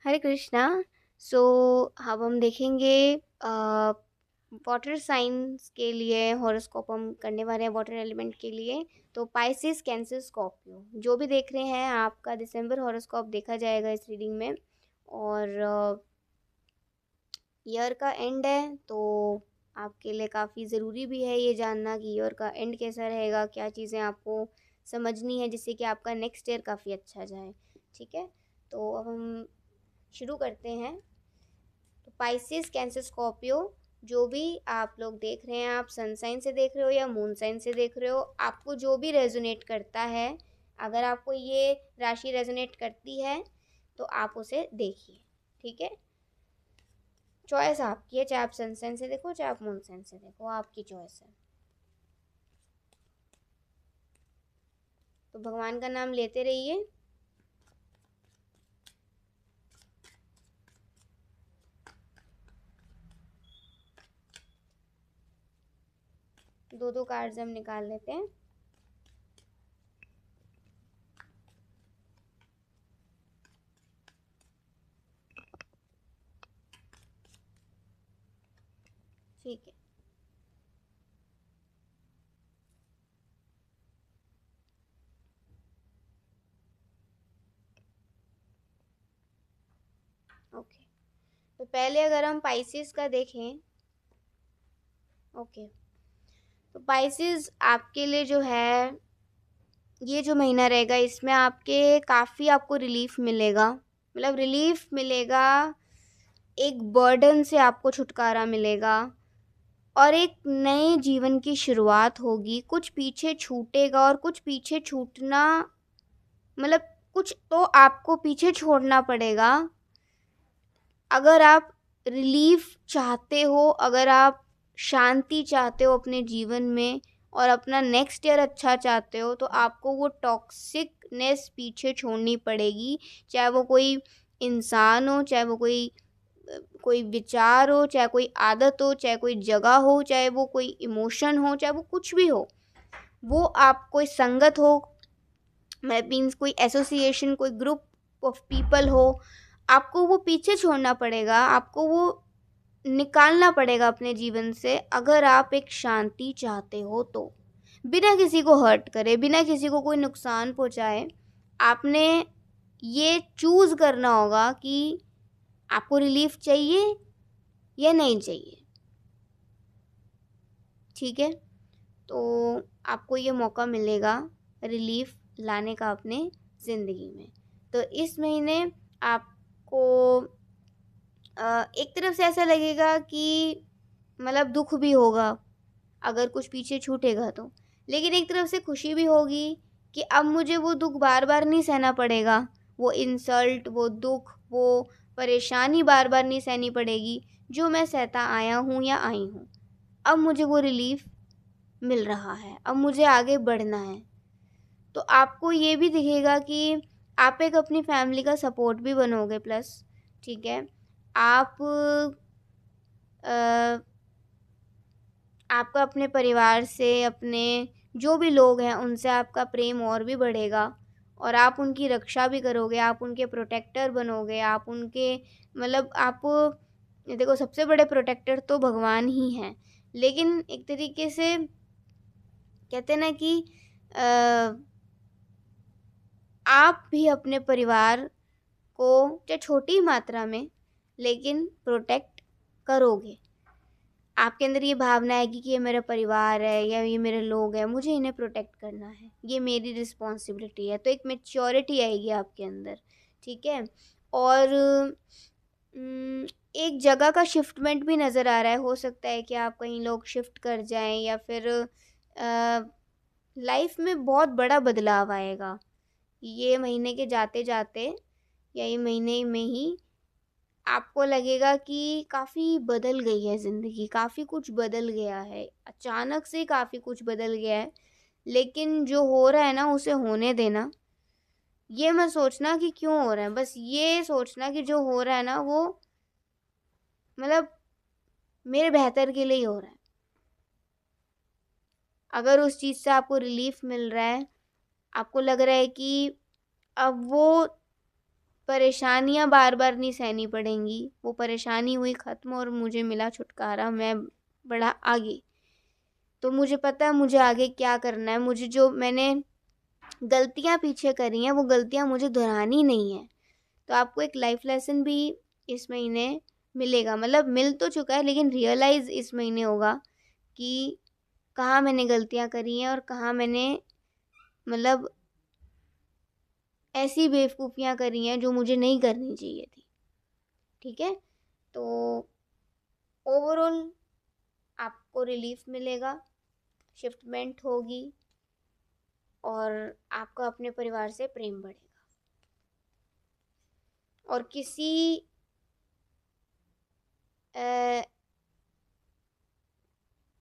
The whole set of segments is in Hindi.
हरे कृष्णा। सो अब हम देखेंगे वाटर साइंस के लिए हॉरोस्कोप हम करने वाले हैं वाटर एलिमेंट के लिए। तो पाइसिस कैंसर स्कॉर्पियो जो भी देख रहे हैं आपका दिसंबर हॉरोस्कोप देखा जाएगा इस रीडिंग में। और ईयर का एंड है तो आपके लिए काफ़ी ज़रूरी भी है ये जानना कि ईयर का एंड कैसा रहेगा, क्या चीज़ें आपको समझनी है जिससे कि आपका नेक्स्ट ईयर काफ़ी अच्छा जाए। ठीक है, तो अब हम शुरू करते हैं। तो पाइसिस कैंसर स्कॉर्पियो जो भी आप लोग देख रहे हैं, आप सन साइन से देख रहे हो या मून साइन से देख रहे हो, आपको जो भी रेजोनेट करता है, अगर आपको ये राशि रेजोनेट करती है तो आप उसे देखिए। ठीक है, चॉइस आपकी है, चाहे आप सन साइन से देखो चाहे आप मून साइन से देखो, आपकी चॉइस है। तो भगवान का नाम लेते रहिए। दो दो कार्ड्स हम निकाल लेते हैं। ठीक है, ओके। तो पहले अगर हम पाइसिस का देखें, ओके, तो पाइसिस आपके लिए जो है ये जो महीना रहेगा इसमें आपके काफ़ी आपको रिलीफ मिलेगा, मतलब रिलीफ मिलेगा, एक बर्डन से आपको छुटकारा मिलेगा और एक नए जीवन की शुरुआत होगी। कुछ पीछे छूटेगा और कुछ पीछे छूटना मतलब कुछ तो आपको पीछे छोड़ना पड़ेगा। अगर आप रिलीफ चाहते हो, अगर आप शांति चाहते हो अपने जीवन में और अपना नेक्स्ट ईयर अच्छा चाहते हो, तो आपको वो टॉक्सिकनेस पीछे छोड़नी पड़ेगी। चाहे वो कोई इंसान हो, चाहे वो कोई कोई विचार हो, चाहे कोई आदत हो, चाहे कोई जगह हो, चाहे वो कोई इमोशन हो, चाहे वो कुछ भी हो, वो आप कोई संगत हो, मीन्स कोई एसोसिएशन, कोई ग्रुप ऑफ पीपल हो, आपको वो पीछे छोड़ना पड़ेगा, आपको वो निकालना पड़ेगा अपने जीवन से अगर आप एक शांति चाहते हो तो। बिना किसी को हर्ट करे, बिना किसी को कोई नुकसान पहुंचाए, आपने ये चूज़ करना होगा कि आपको रिलीफ चाहिए या नहीं चाहिए। ठीक है, तो आपको ये मौका मिलेगा रिलीफ लाने का अपने ज़िंदगी में। तो इस महीने आपको एक तरफ से ऐसा लगेगा कि मतलब दुख भी होगा अगर कुछ पीछे छूटेगा तो, लेकिन एक तरफ से खुशी भी होगी कि अब मुझे वो दुख बार बार नहीं सहना पड़ेगा, वो इंसल्ट, वो दुख, वो परेशानी बार बार नहीं सहनी पड़ेगी जो मैं सहता आया हूँ या आई हूँ। अब मुझे वो रिलीफ मिल रहा है, अब मुझे आगे बढ़ना है। तो आपको ये भी दिखेगा कि आप एक अपनी फैमिली का सपोर्ट भी बनोगे प्लस। ठीक है, आप अ, आपका अपने परिवार से, अपने जो भी लोग हैं उनसे आपका प्रेम और भी बढ़ेगा और आप उनकी रक्षा भी करोगे, आप उनके प्रोटेक्टर बनोगे, आप उनके मतलब आप देखो सबसे बड़े प्रोटेक्टर तो भगवान ही हैं, लेकिन एक तरीके से कहते हैं ना कि अ, आप भी अपने परिवार को चाहे छोटी मात्रा में लेकिन प्रोटेक्ट करोगे। आपके अंदर ये भावना आएगी कि ये मेरा परिवार है या ये मेरे लोग हैं, मुझे इन्हें प्रोटेक्ट करना है, ये मेरी रिस्पॉन्सिबिलिटी है। तो एक मैच्योरिटी आएगी आपके अंदर। ठीक है, और एक जगह का शिफ्टमेंट भी नज़र आ रहा है। हो सकता है कि आप कहीं लोग शिफ्ट कर जाएं या फिर लाइफ में बहुत बड़ा बदलाव आएगा ये महीने के जाते जाते, या ये महीने में ही आपको लगेगा कि काफ़ी बदल गई है ज़िंदगी, काफ़ी कुछ बदल गया है, अचानक से काफ़ी कुछ बदल गया है। लेकिन जो हो रहा है ना उसे होने देना, ये मत सोचना कि क्यों हो रहा है, बस ये सोचना कि जो हो रहा है ना वो मतलब मेरे बेहतर के लिए ही हो रहा है। अगर उस चीज़ से आपको रिलीफ मिल रहा है, आपको लग रहा है कि अब वो परेशानियाँ बार बार नहीं सहनी पड़ेंगी। वो परेशानी हुई ख़त्म और मुझे मिला छुटकारा, मैं बढ़ा आगे। तो मुझे पता है मुझे आगे क्या करना है। मुझे जो मैंने गलतियाँ पीछे करी हैं वो गलतियाँ मुझे दोहरानी नहीं है। तो आपको एक लाइफ लेसन भी इस महीने मिलेगा, मतलब मिल तो चुका है लेकिन रियलाइज़ इस महीने होगा कि कहाँ मैंने गलतियाँ करी हैं और कहाँ मैंने मतलब ऐसी बेवकूफ़ियाँ करी हैं जो मुझे नहीं करनी चाहिए थी। ठीक है, तो ओवरऑल आपको रिलीफ मिलेगा, शिफ्टमेंट होगी और आपका अपने परिवार से प्रेम बढ़ेगा। और किसी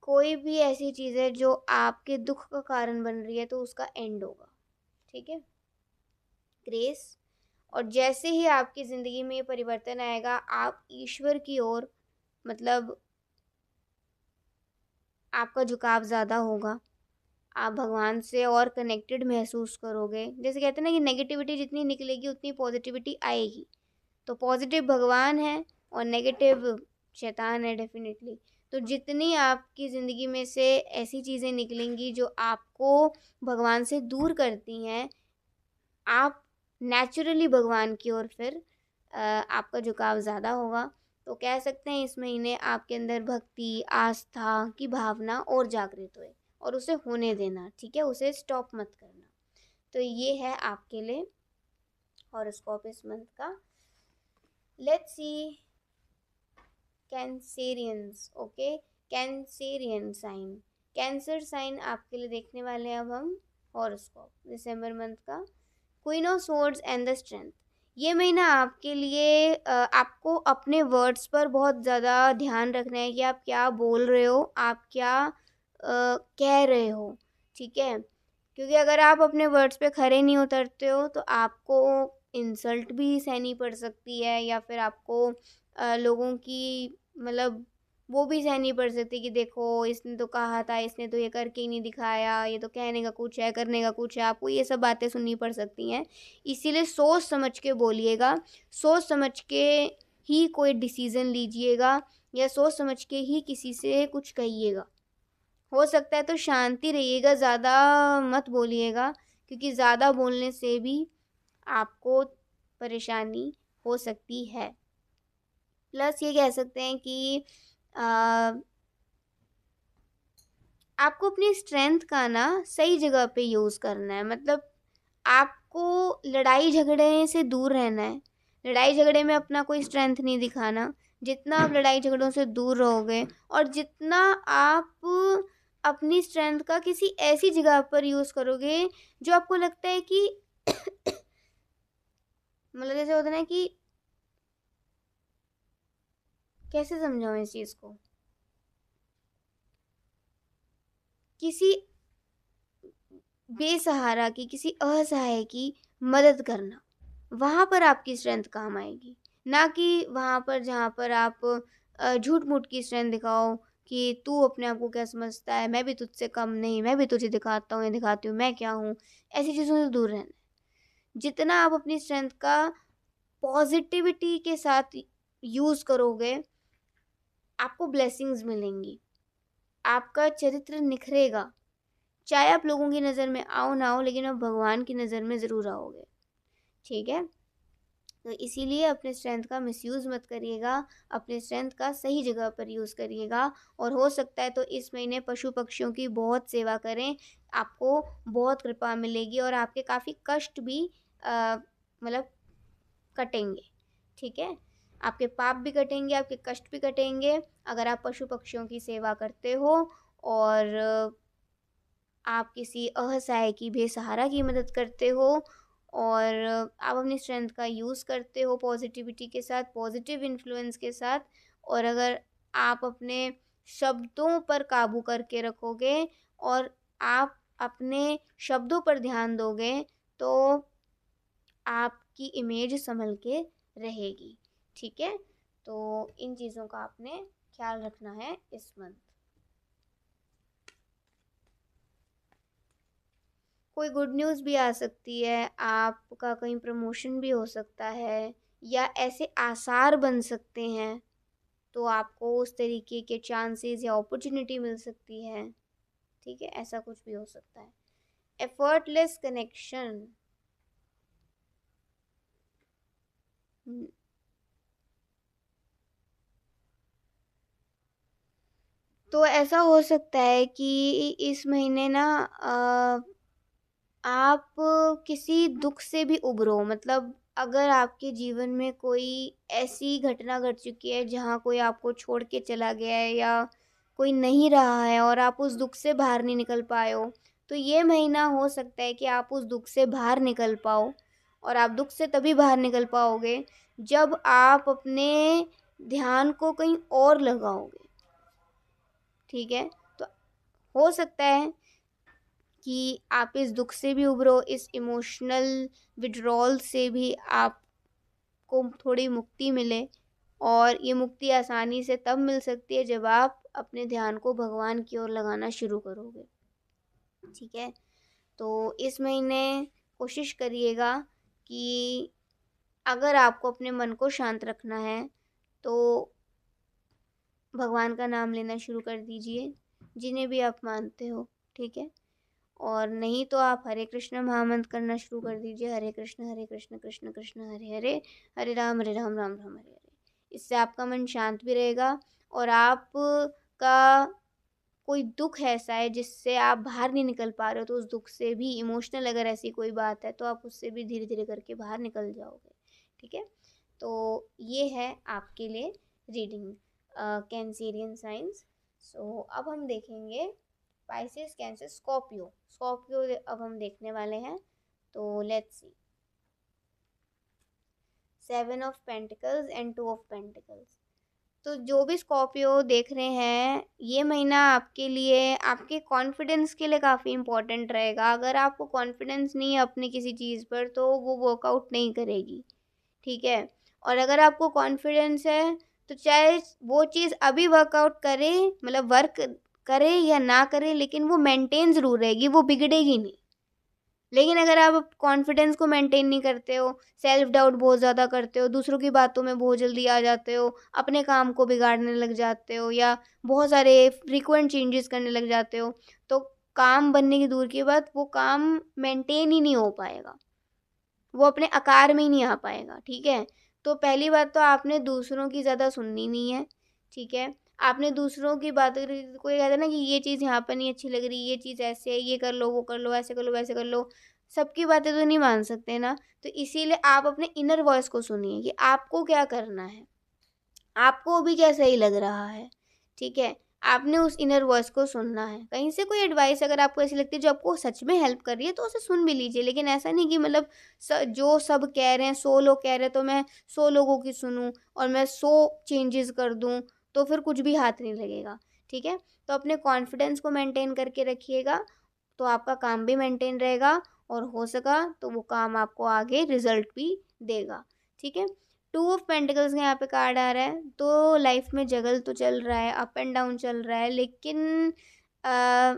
कोई भी ऐसी चीज़ है जो आपके दुख का कारण बन रही है तो उसका एंड होगा। ठीक है, ग्रेस। और जैसे ही आपकी ज़िंदगी में ये परिवर्तन आएगा, आप ईश्वर की ओर मतलब आपका झुकाव ज़्यादा होगा, आप भगवान से और कनेक्टेड महसूस करोगे। जैसे कहते हैं ना कि नेगेटिविटी जितनी निकलेगी उतनी पॉजिटिविटी आएगी। तो पॉजिटिव भगवान है और नेगेटिव शैतान है डेफिनेटली। तो जितनी आपकी ज़िंदगी में से ऐसी चीज़ें निकलेंगी जो आपको भगवान से दूर करती हैं, आप नेचुरली भगवान की ओर फिर आपका झुकाव ज़्यादा होगा। तो कह सकते हैं इस महीने आपके अंदर भक्ति, आस्था की भावना और जागृत होए और उसे होने देना। ठीक है, उसे स्टॉप मत करना। तो ये है आपके लिए हॉरोस्कोप इस मंथ का। Let's see Cancerians. Okay, Cancerian sign, cancer sign आपके लिए देखने वाले हैं अब हम हॉरोस्कोप दिसंबर मंथ का। Queen of swords and the strength. ये महीना आपके लिए आपको अपने वर्ड्स पर बहुत ज़्यादा ध्यान रखना है कि आप क्या बोल रहे हो, आप क्या कह रहे हो। ठीक है, क्योंकि अगर आप अपने वर्ड्स पे खरे नहीं उतरते हो तो आपको इंसल्ट भी सहनी पड़ सकती है, या फिर आपको लोगों की मतलब वो भी सहनी पड़ सकती है कि देखो इसने तो कहा था, इसने तो ये करके ही नहीं दिखाया, ये तो कहने का कुछ है करने का कुछ है। आपको ये सब बातें सुननी पड़ सकती हैं। इसीलिए सोच समझ के बोलिएगा, सोच समझ के ही कोई डिसीज़न लीजिएगा या सोच समझ के ही किसी से कुछ कहिएगा। हो सकता है तो शांति रहिएगा, ज़्यादा मत बोलिएगा, क्योंकि ज़्यादा बोलने से भी आपको परेशानी हो सकती है। प्लस ये कह सकते हैं कि आपको अपनी स्ट्रेंथ का ना सही जगह पे यूज़ करना है। मतलब आपको लड़ाई झगड़े से दूर रहना है। लड़ाई झगड़े में अपना कोई स्ट्रेंथ नहीं दिखाना। जितना आप लड़ाई झगड़ों से दूर रहोगे और जितना आप अपनी स्ट्रेंथ का किसी ऐसी जगह पर यूज़ करोगे जो आपको लगता है कि मतलब जैसे होता है ना कि कैसे समझाऊं इस चीज़ को, किसी बेसहारा की, किसी असहाय की मदद करना, वहाँ पर आपकी स्ट्रेंथ काम आएगी। ना कि वहाँ पर जहाँ पर आप झूठ मूठ की स्ट्रेंथ दिखाओ कि तू अपने आप को क्या समझता है, मैं भी तुझसे कम नहीं, मैं भी तुझे दिखाता हूँ या दिखाती हूँ, मैं क्या हूँ। ऐसी चीज़ों से दूर रहना है। जितना आप अपनी स्ट्रेंथ का पॉजिटिविटी के साथ यूज़ करोगे, आपको ब्लेसिंग्स मिलेंगी, आपका चरित्र निखरेगा। चाहे आप लोगों की नज़र में आओ ना आओ, लेकिन आप भगवान की नज़र में ज़रूर आओगे। ठीक है, तो इसीलिए अपने स्ट्रेंथ का मिसयूज़ मत करिएगा, अपने स्ट्रेंथ का सही जगह पर यूज़ करिएगा। और हो सकता है तो इस महीने पशु पक्षियों की बहुत सेवा करें, आपको बहुत कृपा मिलेगी और आपके काफ़ी कष्ट भी मतलब कटेंगे। ठीक है, आपके पाप भी कटेंगे, आपके कष्ट भी कटेंगे अगर आप पशु पक्षियों की सेवा करते हो और आप किसी असहाय की, बेसहारा की मदद करते हो और आप अपनी स्ट्रेंथ का यूज़ करते हो पॉजिटिविटी के साथ, पॉजिटिव इन्फ्लुएंस के साथ। और अगर आप अपने शब्दों पर काबू करके रखोगे और आप अपने शब्दों पर ध्यान दोगे तो आपकी इमेज संभल के रहेगी। ठीक है, तो इन चीज़ों का आपने ख्याल रखना है इस मंथ। कोई गुड न्यूज़ भी आ सकती है, आपका कहीं प्रमोशन भी हो सकता है, या ऐसे आसार बन सकते हैं, तो आपको उस तरीके के चांसेस या अपॉर्चुनिटी मिल सकती है। ठीक है, ऐसा कुछ भी हो सकता है। Effortless connection. तो ऐसा हो सकता है कि इस महीने ना आप किसी दुख से भी उभरो, मतलब अगर आपके जीवन में कोई ऐसी घटना घट चुकी है जहाँ कोई आपको छोड़ के चला गया है या कोई नहीं रहा है और आप उस दुख से बाहर नहीं निकल पाए हो, तो ये महीना हो सकता है कि आप उस दुख से बाहर निकल पाओ। और आप दुख से तभी बाहर निकल पाओगे जब आप अपने ध्यान को कहीं और लगाओगे। ठीक है, तो हो सकता है कि आप इस दुख से भी उभरो, इस इमोशनल विड्रॉल से भी आपको थोड़ी मुक्ति मिले। और ये मुक्ति आसानी से तब मिल सकती है जब आप अपने ध्यान को भगवान की ओर लगाना शुरू करोगे। ठीक है, तो इस महीने कोशिश करिएगा कि अगर आपको अपने मन को शांत रखना है तो भगवान का नाम लेना शुरू कर दीजिए, जिन्हें भी आप मानते हो। ठीक है, और नहीं तो आप हरे कृष्ण महामंत्र करना शुरू कर दीजिए। हरे कृष्ण कृष्ण कृष्ण हरे हरे, हरे राम राम राम हरे हरे। इससे आपका मन शांत भी रहेगा और आपका कोई दुख ऐसा है जिससे आप बाहर नहीं निकल पा रहे हो, तो उस दुख से भी, इमोशनल अगर ऐसी कोई बात है तो आप उससे भी धीरे धीरे करके बाहर निकल जाओगे। ठीक है, तो ये है आपके लिए रीडिंग कैंसेरियन साइंस। सो अब हम देखेंगे पाइसेस, कैंसर, स्कॉर्पियो। स्कॉर्पियो अब हम देखने वाले हैं, तो let's see. 7 of pentacles and 2 of pentacles. तो जो भी स्कॉर्पियो देख रहे हैं, ये महीना आपके लिए, आपके कॉन्फिडेंस के लिए काफ़ी इम्पोर्टेंट रहेगा। अगर आपको कॉन्फिडेंस नहीं है अपनी किसी चीज़ पर तो वो वर्कआउट नहीं करेगी। ठीक है, और अगर आपको कॉन्फिडेंस है तो चाहे वो चीज़ अभी वर्कआउट करे, मतलब वर्क करे या ना करे, लेकिन वो मेंटेन ज़रूर रहेगी, वो बिगड़ेगी नहीं। लेकिन अगर आप कॉन्फिडेंस को मेंटेन नहीं करते हो, सेल्फ डाउट बहुत ज़्यादा करते हो, दूसरों की बातों में बहुत जल्दी आ जाते हो, अपने काम को बिगाड़ने लग जाते हो या बहुत सारे फ्रीक्वेंट चेंजेस करने लग जाते हो, तो काम बनने की दूर की बात, वो काम मेंटेन ही नहीं हो पाएगा, वो अपने आकार में ही नहीं आ पाएगा। ठीक है, तो पहली बात तो आपने दूसरों की ज़्यादा सुननी नहीं है। ठीक है, आपने दूसरों की बात, कोई कहता है ना कि ये चीज़ यहाँ पर नहीं अच्छी लग रही, ये चीज़ ऐसे है, ये कर लो, वो कर लो, ऐसे कर लो, वैसे कर लो, सबकी बातें तो नहीं मान सकते ना। तो इसीलिए आप अपने इनर वॉइस को सुनिए कि आपको क्या करना है, आपको अभी क्या सही लग रहा है। ठीक है, आपने उस इनर वॉइस को सुनना है। कहीं से कोई एडवाइस अगर आपको ऐसी लगती है जो आपको सच में हेल्प कर रही है तो उसे सुन भी लीजिए, लेकिन ऐसा नहीं कि मतलब जो सब कह रहे हैं, 100 लोग कह रहे हैं तो मैं 100 लोगों की सुनूं और मैं 100 चेंजेस कर दूं, तो फिर कुछ भी हाथ नहीं लगेगा। ठीक है, तो अपने कॉन्फिडेंस को मेंटेन करके रखिएगा, तो आपका काम भी मेंटेन रहेगा और हो सका तो वो काम आपको आगे रिजल्ट भी देगा। ठीक है, 2 ऑफ पेंटिकल्स का यहाँ पे कार्ड आ रहा है, तो लाइफ में जगल तो चल रहा है, अप एंड डाउन चल रहा है, लेकिन आ,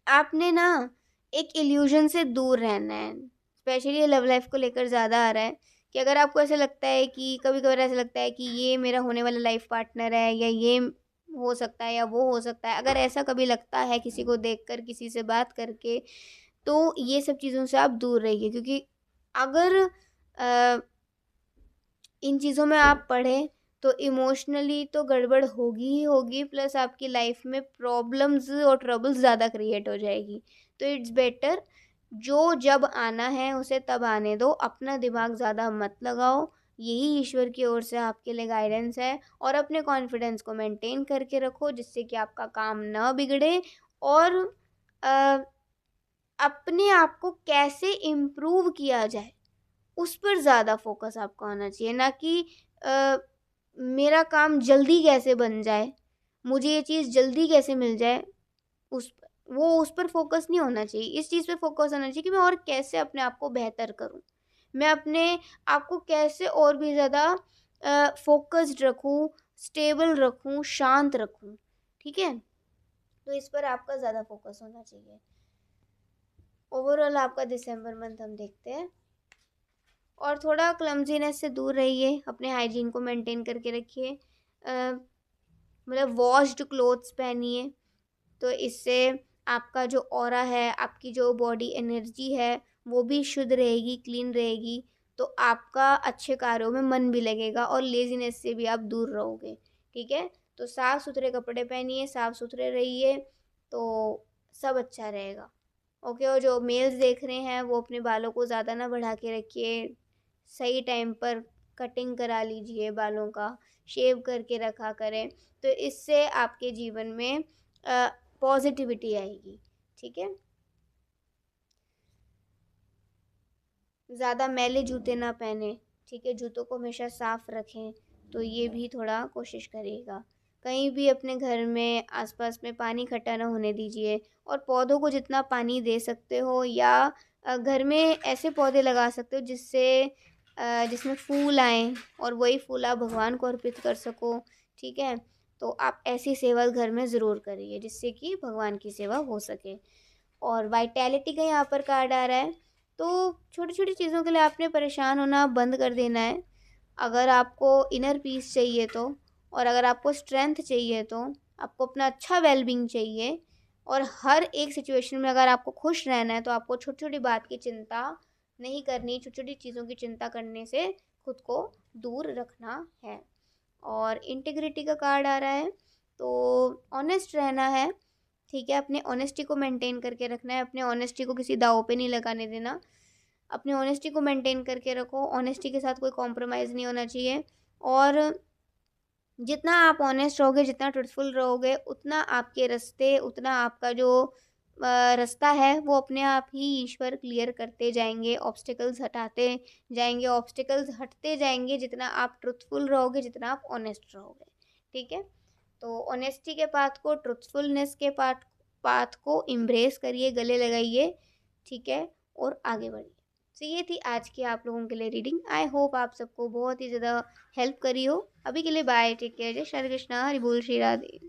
आपने ना एक इल्यूजन से दूर रहना है। स्पेशली लव लाइफ को लेकर ज़्यादा आ रहा है कि अगर आपको ऐसा लगता है कि कभी कभार ऐसा लगता है कि ये मेरा होने वाला लाइफ पार्टनर है या ये हो सकता है या वो हो सकता है, अगर ऐसा कभी लगता है किसी को देखकर, किसी से बात करके, तो ये सब चीज़ों से आप दूर रहिए, क्योंकि अगर इन चीज़ों में आप पढ़ें तो इमोशनली तो गड़बड़ होगी ही होगी, प्लस आपकी लाइफ में प्रॉब्लम्स और ट्रबल्स ज़्यादा क्रिएट हो जाएगी। तो इट्स बेटर, जो जब आना है उसे तब आने दो, अपना दिमाग ज़्यादा मत लगाओ। यही ईश्वर की ओर से आपके लिए गाइडेंस है। और अपने कॉन्फिडेंस को मेंटेन करके रखो जिससे कि आपका काम ना बिगड़े। और अ, अपने आप को कैसे इम्प्रूव किया जाए उस पर ज़्यादा फोकस आपको आना चाहिए, ना कि अ, मेरा काम जल्दी कैसे बन जाए, मुझे ये चीज़ जल्दी कैसे मिल जाए, उस वो उस पर फोकस नहीं होना चाहिए। इस चीज़ पे फोकस होना चाहिए कि मैं और कैसे अपने आप को बेहतर करूं, मैं अपने आप को कैसे और भी ज़्यादा फोकस्ड रखूं, स्टेबल रखूं, शांत रखूं। ठीक है, तो इस पर आपका ज़्यादा फोकस होना चाहिए। ओवरऑल आपका दिसंबर मंथ हम देखते हैं। और थोड़ा क्लमजीनेस से दूर रहिए, अपने हाइजीन को मेंटेन करके रखिए। मतलब वॉश्ड क्लोथ्स पहनिए, तो इससे आपका जो ऑरा है, आपकी जो बॉडी एनर्जी है, वो भी शुद्ध रहेगी, क्लीन रहेगी। तो आपका अच्छे कार्यों में मन भी लगेगा और लेज़ीनेस से भी आप दूर रहोगे। ठीक है? तो साफ़ सुथरे कपड़े पहनिए, साफ़ सुथरे रहिए, तो सब अच्छा रहेगा। ओके। और जो मेल्स देख रहे हैं वो अपने बालों को ज़्यादा ना बढ़ा के रखिए, सही टाइम पर कटिंग करा लीजिए बालों का, शेव करके रखा करें। तो इससे आपके जीवन में पॉजिटिविटी आएगी। ठीक है? ज़्यादा मैले जूते ना पहने। ठीक है? जूतों को हमेशा साफ रखें, तो ये भी थोड़ा कोशिश करिएगा। कहीं भी अपने घर में आसपास में पानी इकट्ठा ना होने दीजिए। और पौधों को जितना पानी दे सकते हो, या घर में ऐसे पौधे लगा सकते हो जिसमें फूल आएँ और वही फूल आप भगवान को अर्पित कर सको। ठीक है? तो आप ऐसी सेवा घर में ज़रूर करिए, जिससे कि भगवान की सेवा हो सके। और वाइटैलिटी का यहाँ पर कार्ड आ रहा है, तो छोटी-छोटी चीज़ों के लिए आपने परेशान होना बंद कर देना है। अगर आपको इनर पीस चाहिए तो, और अगर आपको स्ट्रेंथ चाहिए तो, आपको अपना अच्छा वेलबींग चाहिए, और हर एक सिचुएशन में अगर आपको खुश रहना है, तो आपको छोटी-छोटी बात की चिंता नहीं करनी, छोटी-छोटी चीज़ों की चिंता करने से खुद को दूर रखना है। और इंटीग्रिटी का कार्ड आ रहा है, तो ऑनेस्ट रहना है। ठीक है? अपने ऑनेस्टी को मेंटेन करके रखना है, अपने ऑनेस्टी को किसी दाँव पे नहीं लगाने देना। अपनी ऑनेस्टी को मेंटेन करके रखो, ऑनेस्टी के साथ कोई कॉम्प्रोमाइज़ नहीं होना चाहिए। और जितना आप ऑनेस्ट रहोगे, जितना ट्रुथफुल रहोगे, उतना आपके रास्ते, उतना आपका जो रास्ता है, वो अपने आप ही ईश्वर क्लियर करते जाएँगे, ऑब्स्टिकल्स हटाते जाएँगे, ऑब्स्टिकल्स हटते जाएँगे, जितना आप ट्रुथफुल रहोगे, जितना आप ऑनेस्ट रहोगे। ठीक है? तो ऑनेस्टी के पाथ को, ट्रुथफुलनेस के पाथ को एम्ब्रेस करिए, गले लगाइए। ठीक है? और आगे बढ़िए। तो ये थी आज की आप लोगों के लिए रीडिंग। आई होप आप सबको बहुत ही ज़्यादा हेल्प करी हो। अभी के लिए बाय, टेक केयर, जय श्री कृष्णा, हरि बोल, श्री राधे।